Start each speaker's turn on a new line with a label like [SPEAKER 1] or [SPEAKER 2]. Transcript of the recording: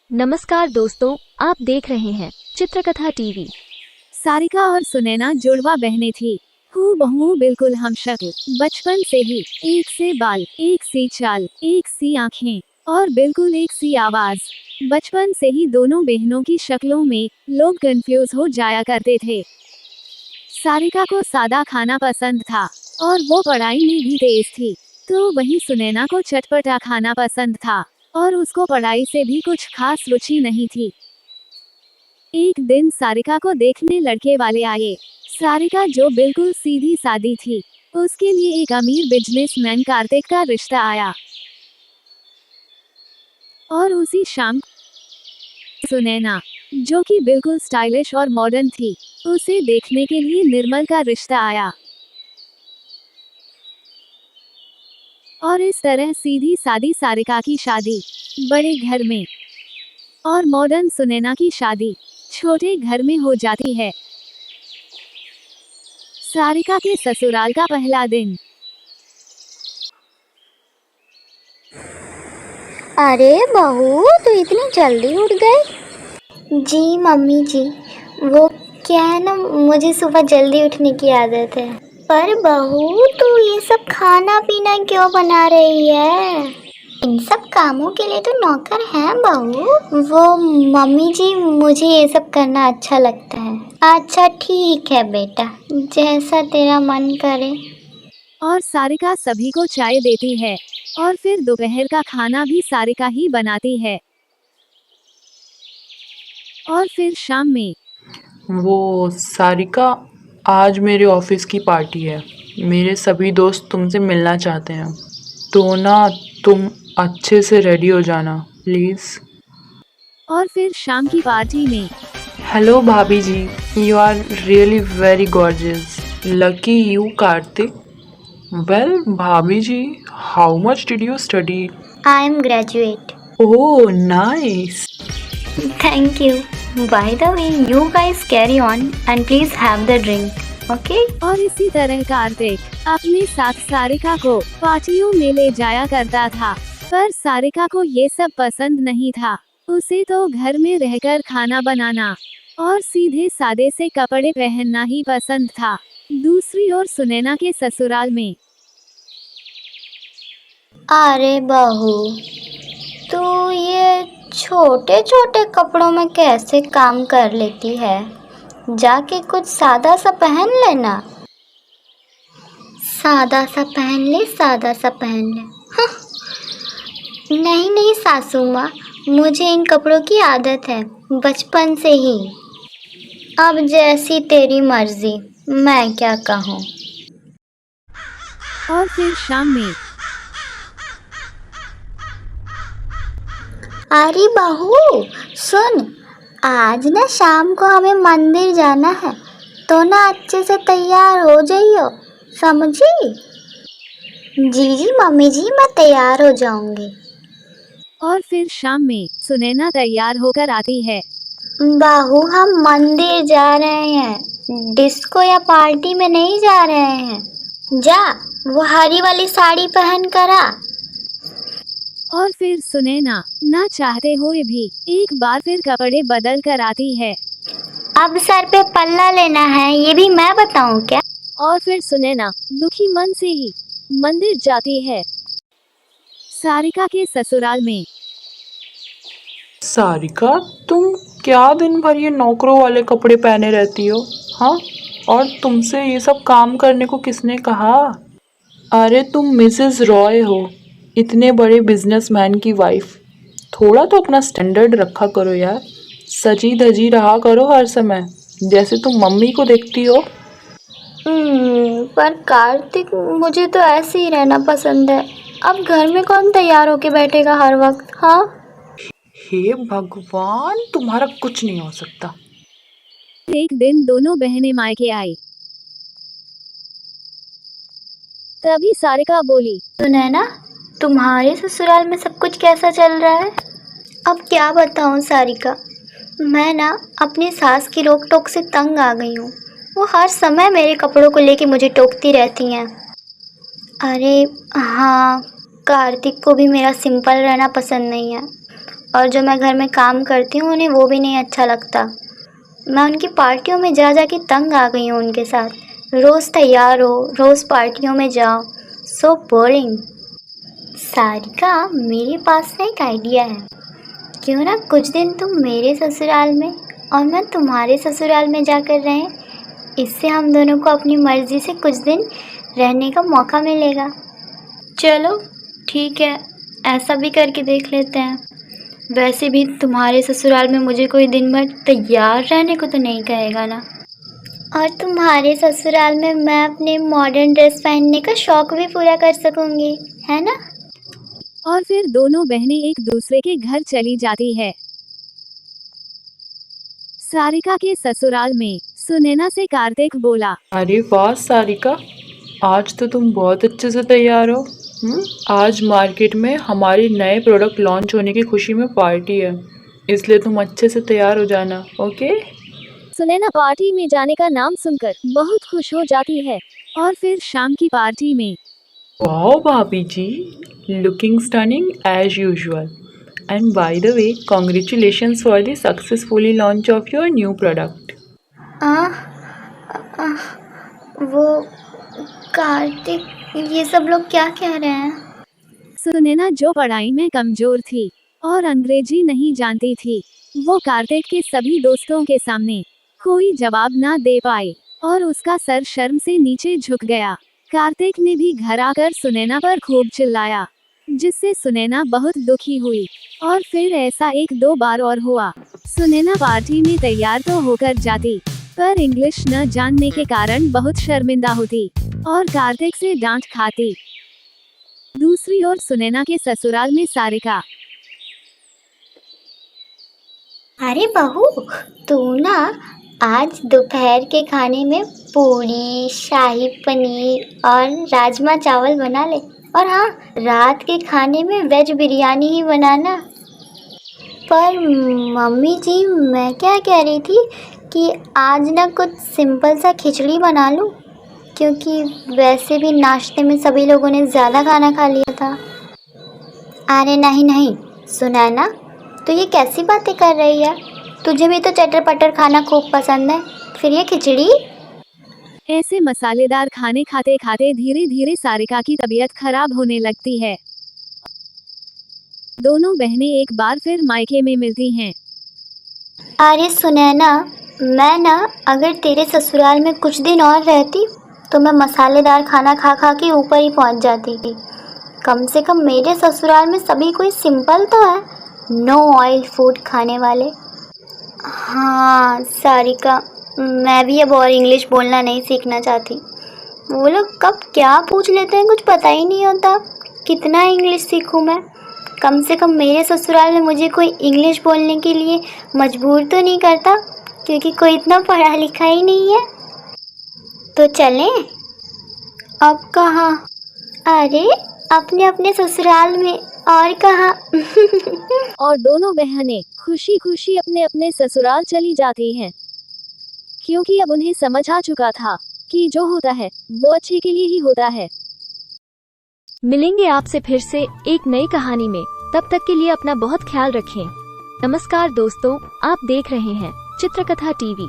[SPEAKER 1] नमस्कार दोस्तों, आप देख रहे हैं चित्रकथा टीवी।
[SPEAKER 2] सारिका और सुनैना जुड़वा बहनें थी। हूबहू बिल्कुल हमशक्ल। बचपन से ही एक से बाल, एक सी चाल, एक सी आंखें और बिल्कुल एक सी आवाज। बचपन से ही दोनों बहनों की शक्लों में लोग कंफ्यूज हो जाया करते थे। सारिका को सादा खाना पसंद था और वो पढ़ाई में भी तेज थी, तो वहीं सुनैना को चटपटा खाना पसंद था और उसको पढ़ाई से भी कुछ खास रुचि नहीं थी। एक दिन सारिका को देखने लड़के वाले आए। सारिका जो बिल्कुल सीधी सादी थी, उसके लिए एक अमीर बिजनेसमैन कार्तिक का रिश्ता आया। और उसी शाम सुनैना, जो कि बिल्कुल स्टाइलिश और मॉडर्न थी, उसे देखने के लिए निर्मल का रिश्ता आया। और इस तरह सीधी सादी सारिका की शादी बड़े घर में और मॉडर्न सुनैना की शादी छोटे घर में हो जाती है। सारिका के ससुराल का पहला दिन।
[SPEAKER 3] अरे बहू, तू इतनी जल्दी उठ गई? जी मम्मी जी, वो क्या है ना, मुझे सुबह जल्दी उठने की आदत है। पर बहू, तू ये सब खाना पीना क्यों बना रही है? इन सब कामों के लिए तो नौकर हैं बहू। वो मम्मी जी, मुझे ये सब करना अच्छा लगता है। अच्छा ठीक है बेटा, जैसा तेरा मन करे।
[SPEAKER 2] और सारिका सभी को चाय देती है और फिर दोपहर का खाना भी सारिका ही बनाती है। और फिर शाम में
[SPEAKER 4] वो सारिका, आज मेरे ऑफिस की पार्टी है। मेरे सभी दोस्त तुमसे मिलना चाहते हैं, तो ना तुम अच्छे से रेडी हो जाना प्लीज़।
[SPEAKER 2] और फिर शाम की पार्टी में
[SPEAKER 4] हेलो भाभी जी, you are really very gorgeous. Lucky you Kartik. Well भाभी जी, how much did you study?
[SPEAKER 3] I am graduate.
[SPEAKER 4] Oh nice.
[SPEAKER 3] Thank you. By the way, you guys carry on and please have the drink. Okay?
[SPEAKER 2] और इसी तरह कार्तिक अपने साथ सारिका को पार्टियों में ले जाया करता था। पर सारिका को ये सब पसंद नहीं था। उसे तो घर में रहकर खाना बनाना और सीधे सादे से कपड़े पहनना ही पसंद था। दूसरी ओर सुनैना के ससुराल में
[SPEAKER 3] अरे बहू, तू ये छोटे छोटे कपड़ों में कैसे काम कर लेती है? जाके कुछ सादा सा पहन लेना। सादा सा पहन ले, सादा सा पहन ले। हाँ। नहीं नहीं सासू माँ, मुझे इन कपड़ों की आदत है बचपन से ही। अब जैसी तेरी मर्जी, मैं क्या कहूँ।
[SPEAKER 2] और फिर शाम में
[SPEAKER 3] अरे बहू सुन, आज ना शाम को हमें मंदिर जाना है, तो ना अच्छे से तैयार हो जाइयो, समझी? जी जी मम्मी जी, मैं तैयार हो जाऊंगी।
[SPEAKER 2] और फिर शाम में सुनैना तैयार होकर आती है।
[SPEAKER 3] बहू, हम मंदिर जा रहे हैं, डिस्को या पार्टी में नहीं जा रहे हैं। जा, वो हरी वाली साड़ी पहन कर आ।
[SPEAKER 2] और फिर सुनैना ना चाहते हुए भी एक बार फिर कपड़े बदल कर आती है।
[SPEAKER 3] अब सर पे पल्ला लेना है, ये भी मैं बताऊं क्या?
[SPEAKER 2] और फिर सुनैना दुखी मन से ही मंदिर जाती है। सारिका के ससुराल में
[SPEAKER 4] सारिका, तुम क्या दिन भर ये नौकरों वाले कपड़े पहने रहती हो? हाँ, और तुमसे ये सब काम करने को किसने कहा? अरे तुम मिसेस रॉय हो, इतने बड़े बिजनेसमैन की वाइफ। थोड़ा तो अपना स्टैंडर्ड रखा करो यार। सजी धजी रहा करो हर समय, जैसे तुम मम्मी को देखती हो।
[SPEAKER 3] पर कार्तिक, मुझे तो ऐसे ही रहना पसंद है। अब घर में कौन तैयार होके बैठेगा हर वक्त? हाँ।
[SPEAKER 4] हे भगवान, तुम्हारा कुछ नहीं हो सकता।
[SPEAKER 2] एक दिन दोनों बहनें मायके आई। तभी सारिका बोली,
[SPEAKER 3] सुनैना, तुम्हारे ससुराल में सब कुछ कैसा चल रहा है? अब क्या बताऊं सारिका, मैं ना अपनी सास की रोक टोक से तंग आ गई हूँ। वो हर समय मेरे कपड़ों को लेके मुझे टोकती रहती हैं। अरे हाँ, कार्तिक को भी मेरा सिंपल रहना पसंद नहीं है और जो मैं घर में काम करती हूँ उन्हें वो भी नहीं अच्छा लगता। मैं उनकी पार्टियों में जा जा के तंग आ गई हूँ उनके साथ। रोज़ तैयार हो, रोज़ पार्टियों में जाओ, सो बोरिंग। सारिका, मेरे पास ना एक आइडिया है। क्यों ना कुछ दिन तुम मेरे ससुराल में और मैं तुम्हारे ससुराल में जाकर रहें। इससे हम दोनों को अपनी मर्ज़ी से कुछ दिन रहने का मौका मिलेगा। चलो ठीक है, ऐसा भी करके देख लेते हैं। वैसे भी तुम्हारे ससुराल में मुझे कोई दिन भर तैयार रहने को तो नहीं कहेगा ना। और तुम्हारे ससुराल में मैं अपने मॉडर्न ड्रेस पहनने का शौक भी पूरा कर सकूंगी, है ना।
[SPEAKER 2] और फिर दोनों बहनें एक दूसरे के घर चली जाती है। सारिका के ससुराल में सुनैना से कार्तिक बोला,
[SPEAKER 4] अरे वाह सारिका, आज तो तुम बहुत अच्छे से तैयार हो। आज मार्केट में हमारे नए प्रोडक्ट लॉन्च होने की खुशी में पार्टी है, इसलिए तुम अच्छे से तैयार हो जाना, ओके।
[SPEAKER 2] सुनैना पार्टी में जाने का नाम सुनकर बहुत खुश हो जाती है। और फिर शाम की पार्टी में
[SPEAKER 4] वाह भाभी जी, looking stunning as usual. And by the way, congratulations for the successfully launch of your new product.
[SPEAKER 3] वो कार्तिक, ये सब लोग क्या कह रहे हैं।
[SPEAKER 2] सुनैना जो पढ़ाई में कमजोर थी और अंग्रेजी नहीं जानती थी, वो कार्तिक के सभी दोस्तों के सामने कोई जवाब ना दे पाई और उसका सर शर्म से नीचे झुक गया। कार्तिक ने भी घर आकर सुनैना पर खूब चिल्लाया, जिससे सुनैना बहुत दुखी हुई। और फिर ऐसा 1-2 बार और हुआ। सुनैना पार्टी में तैयार तो होकर जाती, पर इंग्लिश न जानने के कारण बहुत शर्मिंदा होती और कार्तिक से डांट खाती। दूसरी ओर सुनैना के ससुराल में सारिका,
[SPEAKER 3] अरे बहू, तू ना आज दोपहर के खाने में पूरी, शाही पनीर और राजमा चावल बना ले। और हाँ, रात के खाने में वेज बिरयानी ही बनाना। पर मम्मी जी, मैं क्या कह रही थी कि आज ना कुछ सिंपल सा खिचड़ी बना लूँ, क्योंकि वैसे भी नाश्ते में सभी लोगों ने ज़्यादा खाना खा लिया था। अरे नहीं नहीं सुनैना, तो ये कैसी बातें कर रही है। तुझे भी तो चटर पटर खाना खूब पसंद है, फिर ये खिचड़ी।
[SPEAKER 2] ऐसे मसालेदार खाने खाते खाते धीरे धीरे सारिका की तबीयत खराब होने लगती है। दोनों बहनें एक बार फिर मायके में मिलती हैं।
[SPEAKER 3] अरे सुनैना, मैं ना अगर तेरे ससुराल में कुछ दिन और रहती तो मैं मसालेदार खाना खा खा के ऊपर ही पहुंच जाती थी। कम से कम मेरे ससुराल में सभी कोई सिंपल तो है, नो ऑयल फूड खाने वाले। हाँ सारिका, मैं भी अब और इंग्लिश बोलना नहीं सीखना चाहती। वो लोग कब क्या पूछ लेते हैं कुछ पता ही नहीं होता। कितना इंग्लिश सीखूं मैं। कम से कम मेरे ससुराल में मुझे कोई इंग्लिश बोलने के लिए मजबूर तो नहीं करता, क्योंकि कोई इतना पढ़ा लिखा ही नहीं है। तो चलें? अब कहाँ? अरे अपने अपने ससुराल में, और कहाँ।
[SPEAKER 2] और दोनों बहनें खुशी खुशी अपने अपने ससुराल चली जाती हैं, क्योंकि अब उन्हें समझ आ चुका था कि जो होता है वो अच्छे के लिए ही होता है।
[SPEAKER 1] मिलेंगे आपसे फिर से एक नई कहानी में। तब तक के लिए अपना बहुत ख्याल रखें। नमस्कार दोस्तों, आप देख रहे हैं चित्रकथा टीवी।